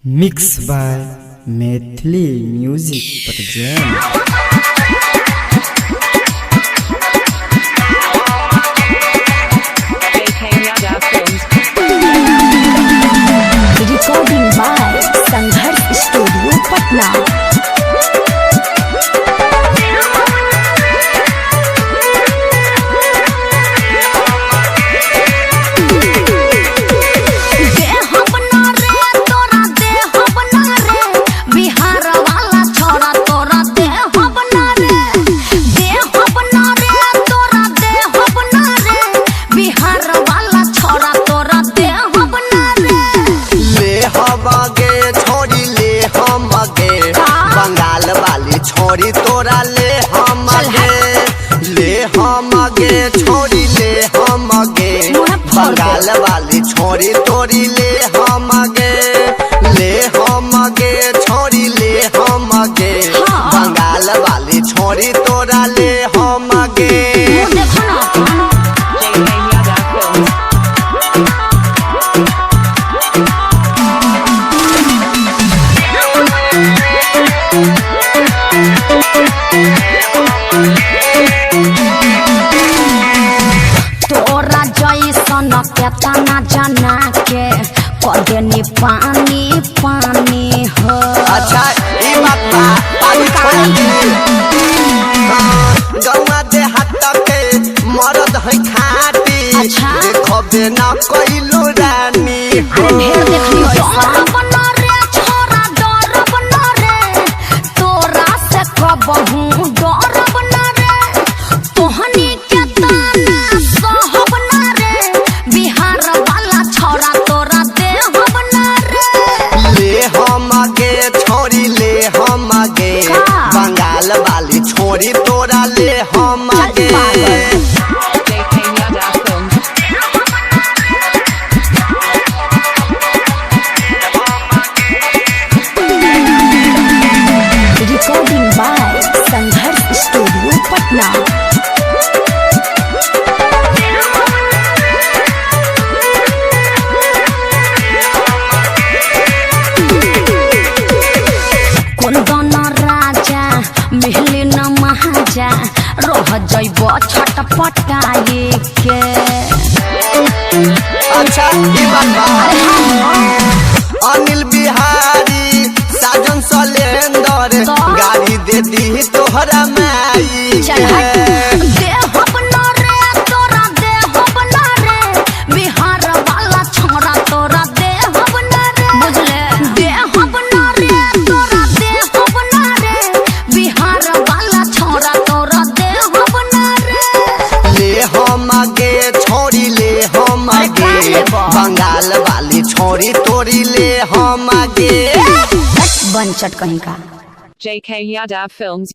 Mix by Maithili music present. Recording by Sangharsh studio Patna. Bengal वाली छोरी तोरा ले हम आगे छोरी ले हम आगे बंगाल वाली छोरी तोरी ले हम आगे छोरी ले हम आगे बंगाल वाली छोरी तोरा ले हम आगे। तोरा जैसन केतना जना के कदेनी पानी पानी हो। अच्छा ई बात बा पानी गौवा दे हाथ के मरद है खाटी। अच्छा देखबे ना कइलो रानी हो। ढेर देखलियो बना रे छोरा डर बना रे तोरा से कबहू डर बना रे तोहनी के ताना सह बना रे बिहार वाला छोरा तोरा देह बना रे। ले हम आगे छोरी ले हम आगे बंगाल वाली छोरी तोरा ले हम आगे। Recording by Sangharsh studio Patna. Kundan Raja मिहली न महाजा रह जैब छटपटाए के। अच्छा ई बात बा अनिल बिहारी साजन सलेंदर गाड़ी दे दी तोहरा माई देह बना रे तोरा देह बना रे बिहार वाला छोरा तोरा देह बना रे बुझले देह बना रे तोरा देह बना रे बिहार वाला छोरा तोरा देह बना रे। ले हम आगे छोरी ले हम आगे बंगाल वाली छोरी तोरी ले हम आगे। बनचट कहीं का। JK Yadav Films